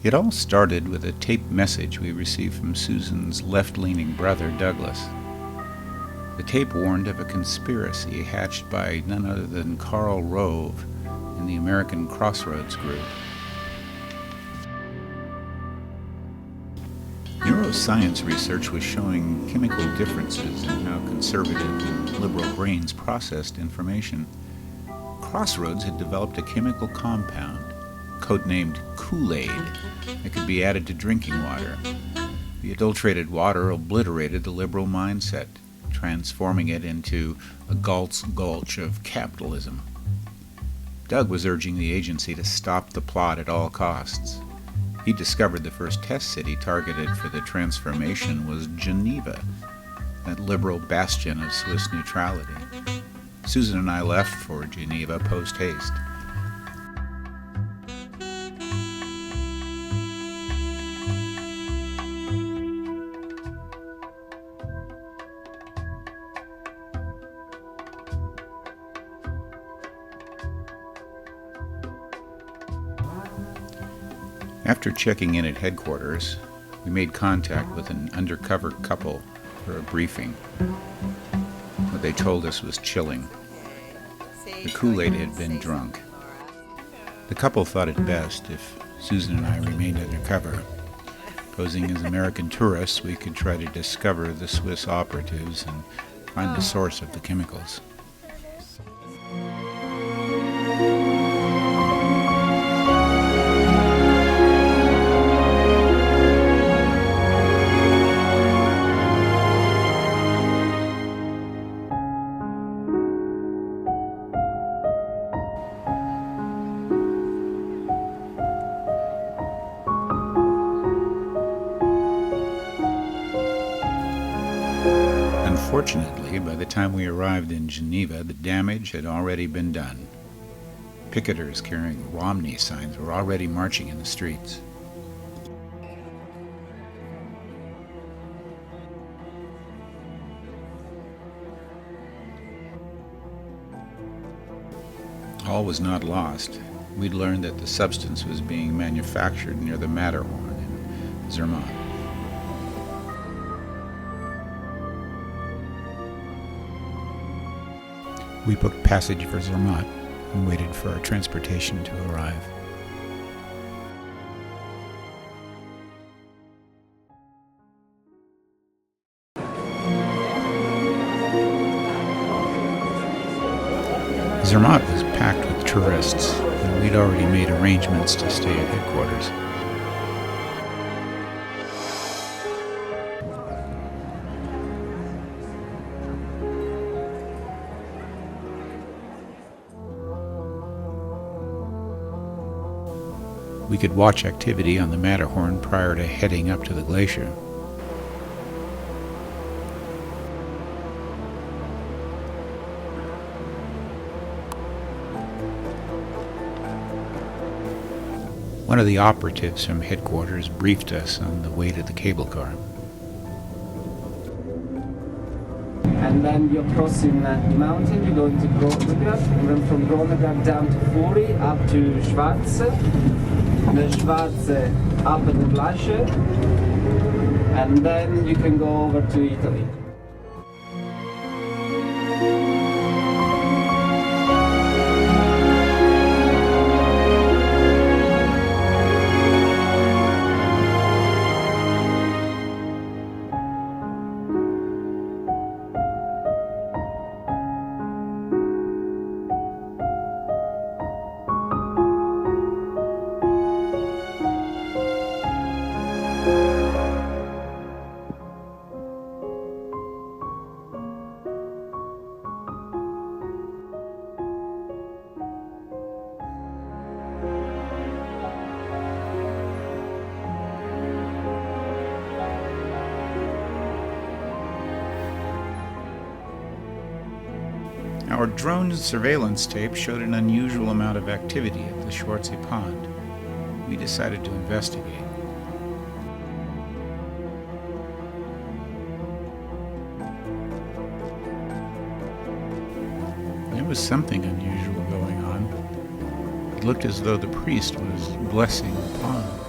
It all started with a taped message we received from Susan's left-leaning brother, Douglas. The tape warned of a conspiracy hatched by none other than Karl Rove in the American Crossroads group. Neuroscience research was showing chemical differences in how conservative and liberal brains processed information. Crossroads had developed a chemical compound, codenamed Kool-Aid, that could be added to drinking water. The adulterated water obliterated the liberal mindset, transforming it into a Galt's Gulch of capitalism. Doug was urging the agency to stop the plot at all costs. He discovered the first test city targeted for the transformation was Geneva, that liberal bastion of Swiss neutrality. Susan and I left for Geneva post-haste. After checking in at headquarters, we made contact with an undercover couple for a briefing. What they told us was chilling. The Kool-Aid had been drunk. The couple thought it best if Susan and I remained undercover. Posing as American tourists, we could try to discover the Swiss operatives and find the source of the chemicals. Unfortunately, by the time we arrived in Geneva, the damage had already been done. Picketers carrying Romney signs were already marching in the streets. All was not lost. We'd learned that the substance was being manufactured near the Matterhorn in Zermatt. We booked passage for Zermatt and waited for our transportation to arrive. Zermatt was packed with tourists, and we'd already made arrangements to stay at headquarters. We could watch activity on the Matterhorn prior to heading up to the glacier. One of the operatives from headquarters briefed us on the way to the cable car. And then you're crossing the mountain, you're going to Groneberg, and then from Groneberg down to Furi, up to Schwarze, the Schwarze up at the Glacier, and then you can go over to Italy. Our drone surveillance tape showed an unusual amount of activity at the Schwarze Pond. We decided to investigate. There was something unusual going on. It looked as though the priest was blessing the pond.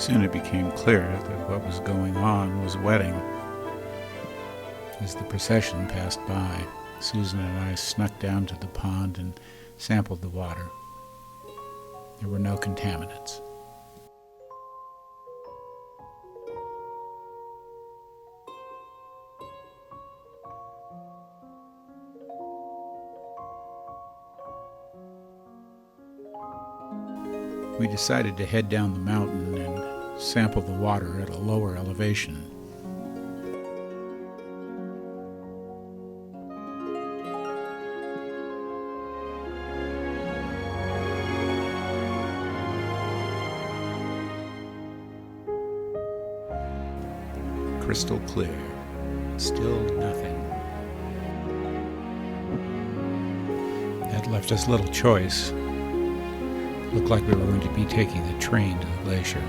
Soon it became clear that what was going on was wetting. As the procession passed by, Susan and I snuck down to the pond and sampled the water. There were no contaminants. We decided to head down the mountain and sample the water at a lower elevation. Crystal clear, still nothing. That left us little choice. Looked like we were going to be taking the train to the glacier.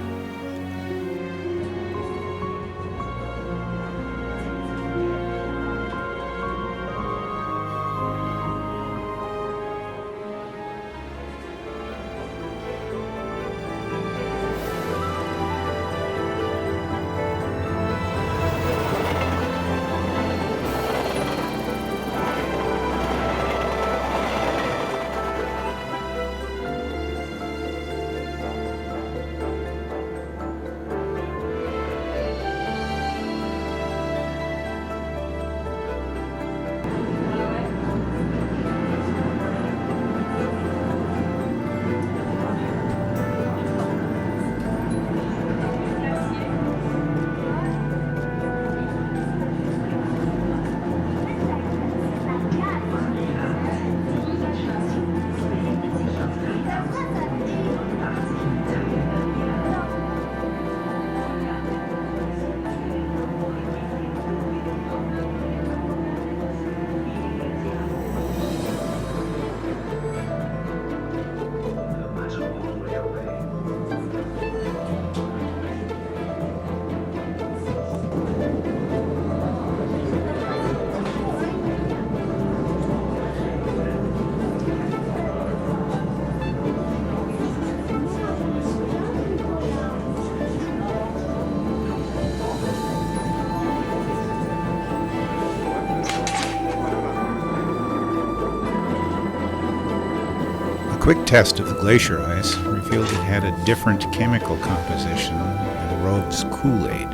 A quick test of the glacier ice revealed it had a different chemical composition than the road's Kool-Aid.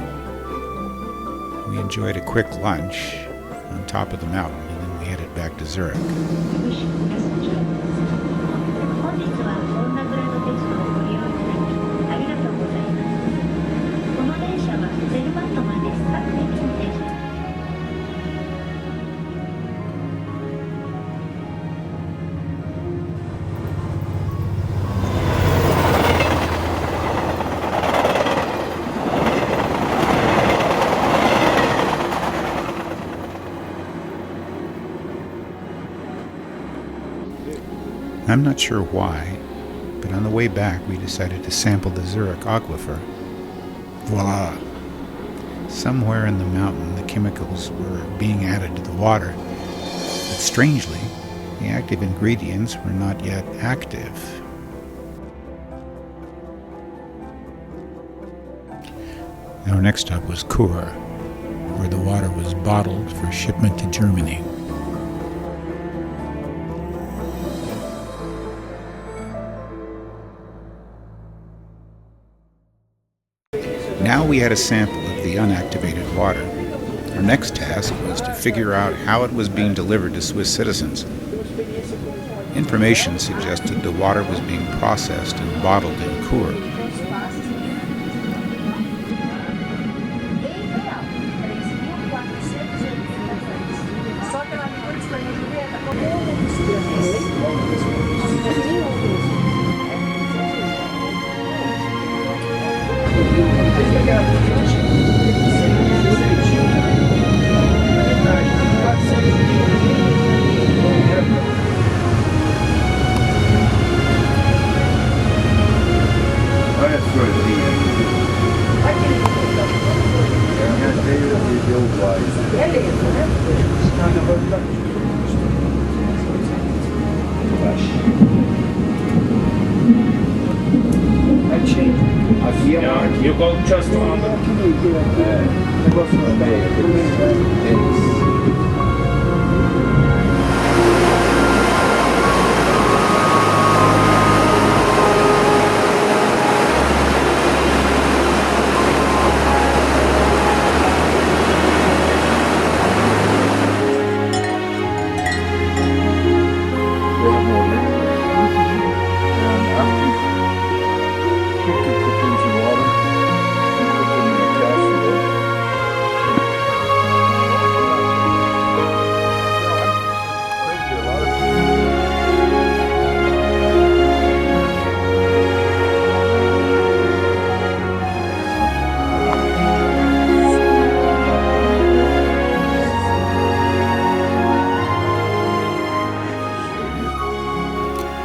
We enjoyed a quick lunch on top of the mountain, and then we headed back to Zurich. I'm not sure why, but on the way back we decided to sample the Zurich aquifer. Voila! Somewhere in the mountain the chemicals were being added to the water, but strangely, the active ingredients were not yet active. Our next stop was Chur, where the water was bottled for shipment to Germany. Now we had a sample of the unactivated water. Our next task was to figure out how it was being delivered to Swiss citizens. Information suggested the water was being processed and bottled in Chur. go just on the...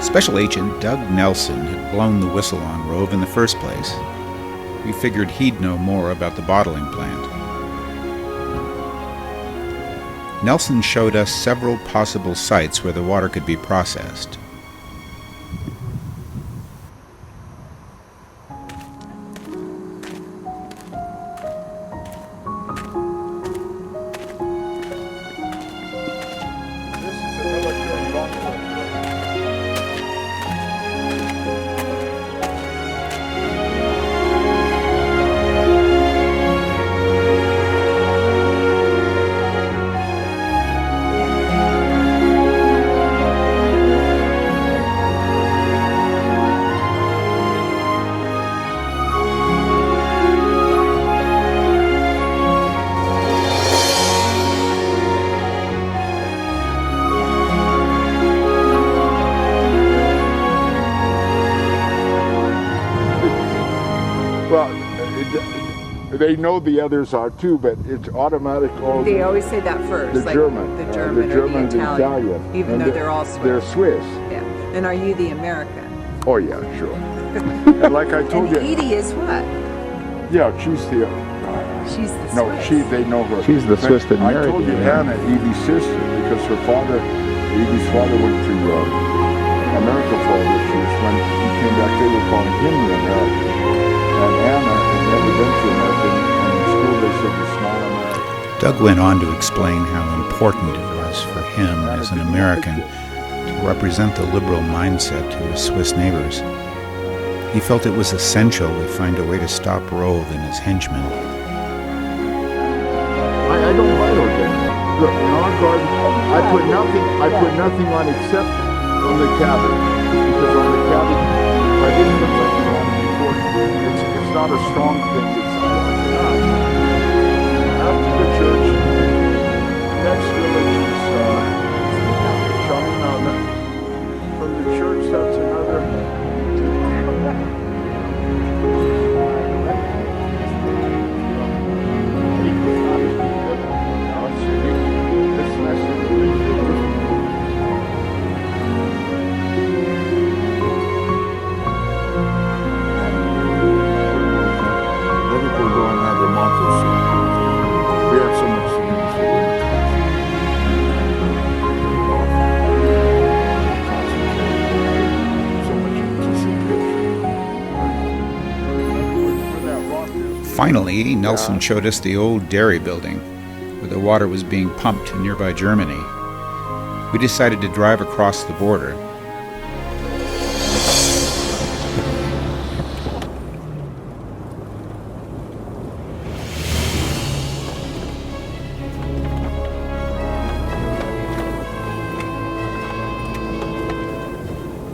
Special Agent Doug Nelson had blown the whistle on Rove in the first place. We figured he'd know more about the bottling plant. Nelson showed us several possible sites where the water could be processed. They know the others are too, but it's automatic. They always say that first. The like German, the German, or the Italian, even though they're all Swiss. They're Swiss. Yeah. And are you the American? Oh yeah, sure. And like I told and you. Edie is what? Yeah, she's the. She's the Swiss. No, they know her. She's the Swiss that married I told you Hannah, Edie's sister, because her father, Edie's father went to America for all this years. When he came back, they were calling him the American. And Anna had never been to America, and in school they said the small American. Doug went on to explain how important it was for him as an American to represent the liberal mindset to his Swiss neighbors. He felt it was essential we find a way to stop Rove and his henchmen. I don't buy those things. Look, in our garden, I put nothing on except on the cabbage. Because on the cabbage, I didn't put something on it before. It's not a strong thing. It's not. After the church, next village is Chaminade. From the church, that's another. We have so much to do. Finally, Nelson showed us the old dairy building, where the water was being pumped to nearby Germany. We decided to drive across the border.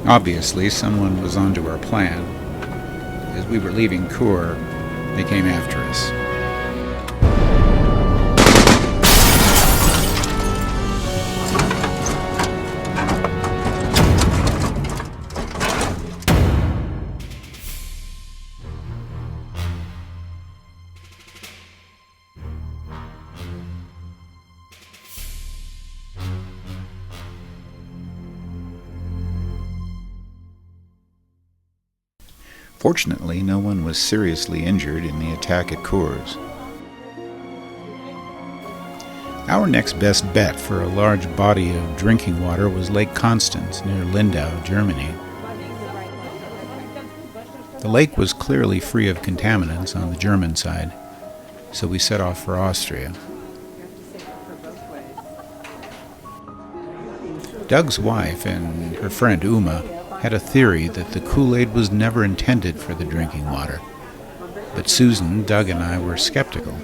Obviously, someone was onto our plan. As we were leaving Chur, they came after us. Fortunately, no one was seriously injured in the attack at Churs. Our next best bet for a large body of drinking water was Lake Constance near Lindau, Germany. The lake was clearly free of contaminants on the German side, so we set off for Austria. Doug's wife and her friend Uma had a theory that the Kool-Aid was never intended for the drinking water, but Susan, Doug, and I were skeptical.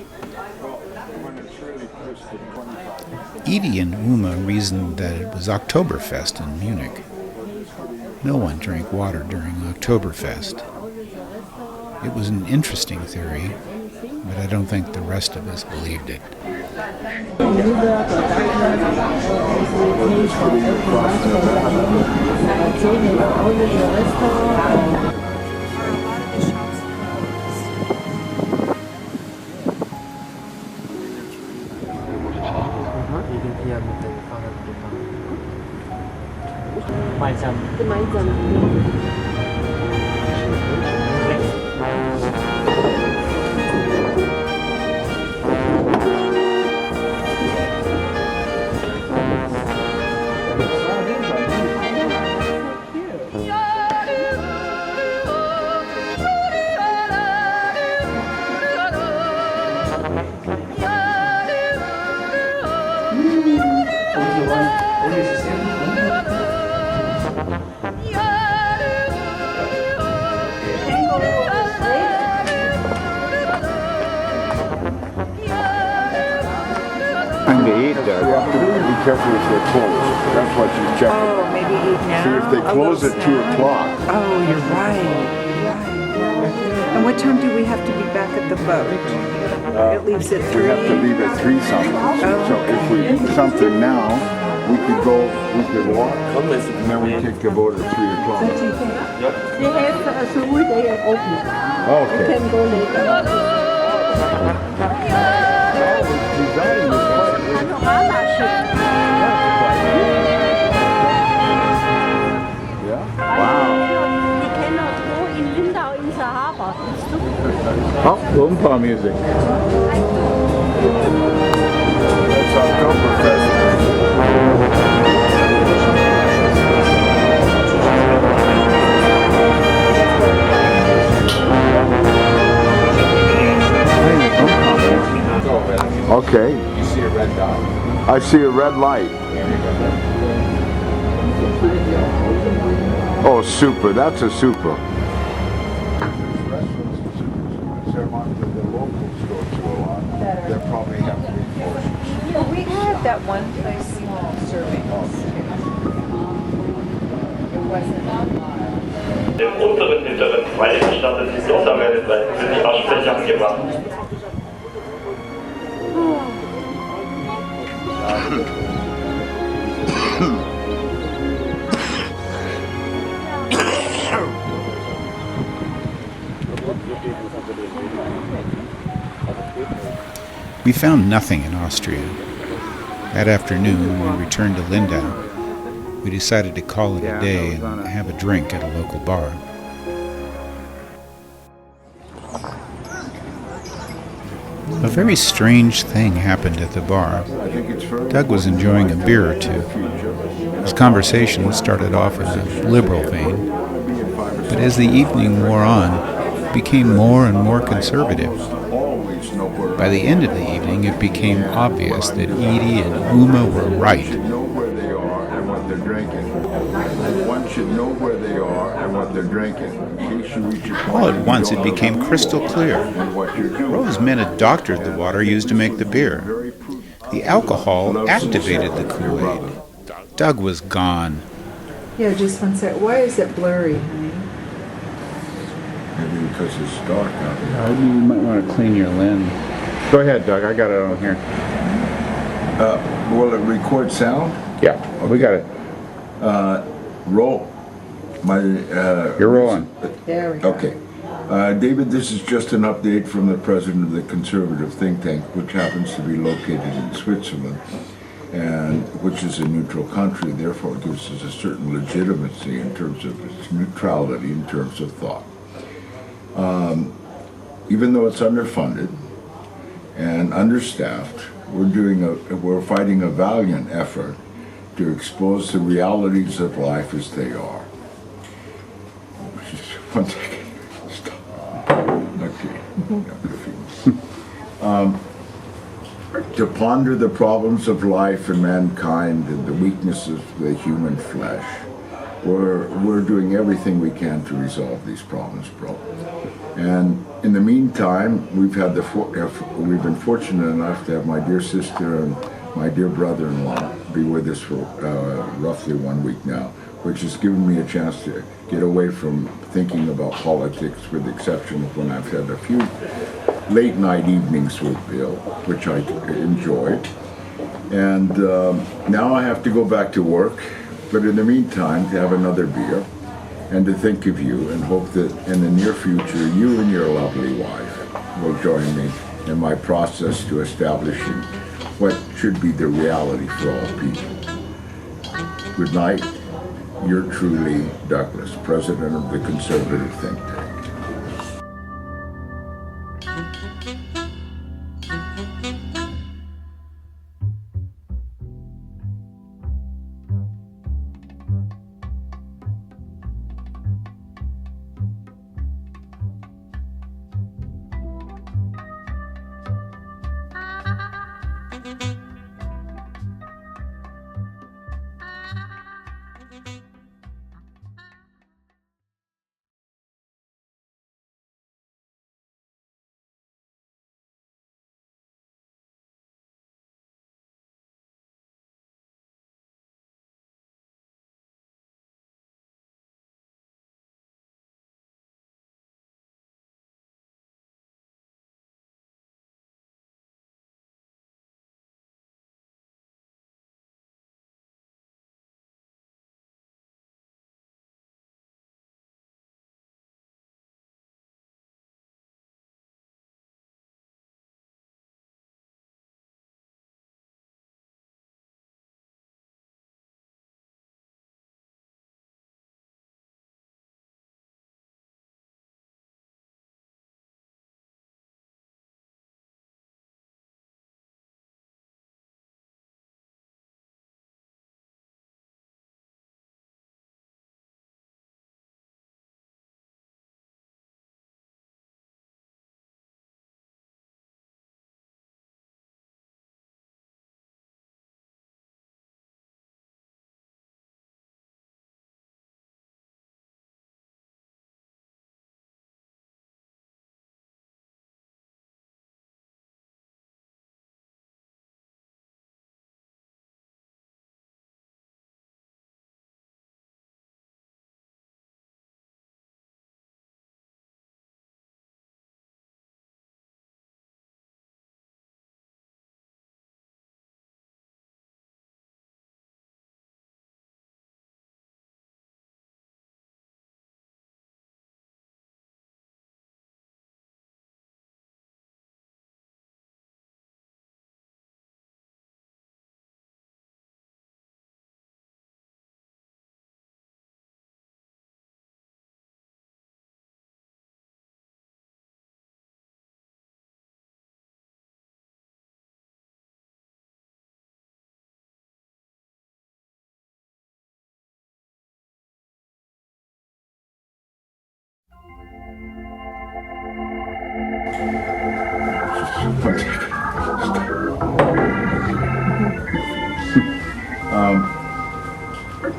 Edie and Uma reasoned that it was Oktoberfest in Munich. No one drank water during Oktoberfest. It was an interesting theory, but I don't think the rest of us believed it. Be careful if they're closed. That's what you check. Oh, maybe eat now. See if they close at 2 o'clock. Oh, you're right. And what time do we have to be back at the boat? It leaves at 3. We have to leave at 3 something. Oh. So if we do something now, we could walk, and then we take the boat at 3 o'clock. They have a school day open. Okay. You can go later. You cannot go in Lindau in the harbor. It's too Oh, Oompa music. That's Oktoberfest. Okay. You see a red dot? I see a red light. Oh, super. That's a super. They probably have to be closed. Well, we had that one place serving. It wasn't. Im unteren hinteren Freiheitsstand ist die Unterwelt, weil für die Aussprecher gemacht. We found nothing in Austria. That afternoon, when we returned to Lindau, we decided to call it a day and have a drink at a local bar. A very strange thing happened at the bar. Doug was enjoying a beer or two. His conversation started off in a liberal vein, but as the evening wore on, it became more and more conservative. By the end of the evening, it became obvious that Edie and Uma were right. One should know where they are and what they're drinking. All at once, it became crystal clear. Rose men had doctored the water used to make the beer. The alcohol activated the Kool-Aid. Doug was gone. Yeah, just one sec. Why is it blurry, honey? Maybe because it's dark out there. You might want to clean your lens. Go ahead, Doug. I got it on here. Will it record sound? Yeah, we got it. Roll. You're rolling. There we go. Okay. David, this is just an update from the president of the conservative think tank, which happens to be located in Switzerland, and which is a neutral country, therefore it gives us a certain legitimacy in terms of its neutrality, in terms of thought. Even though it's underfunded and understaffed, we're fighting a valiant effort to expose the realities of life as they are. Just one second. To ponder the problems of life and mankind and the weaknesses of the human flesh. We're doing everything we can to resolve these problems, bro. And in the meantime, we've been fortunate enough to have my dear sister and my dear brother-in-law be with us for roughly 1 week now, which has given me a chance to get away from thinking about politics, with the exception of when I've had a few late night evenings with Bill, which I enjoyed. And now I have to go back to work, but in the meantime, to have another beer and to think of you and hope that in the near future, you and your lovely wife will join me in my process to establishing what should be the reality for all people. Good night. You're truly Douglas, President of the Conservative Think Tank.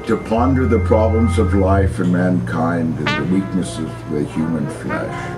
To ponder the problems of life and mankind and the weaknesses of the human flesh.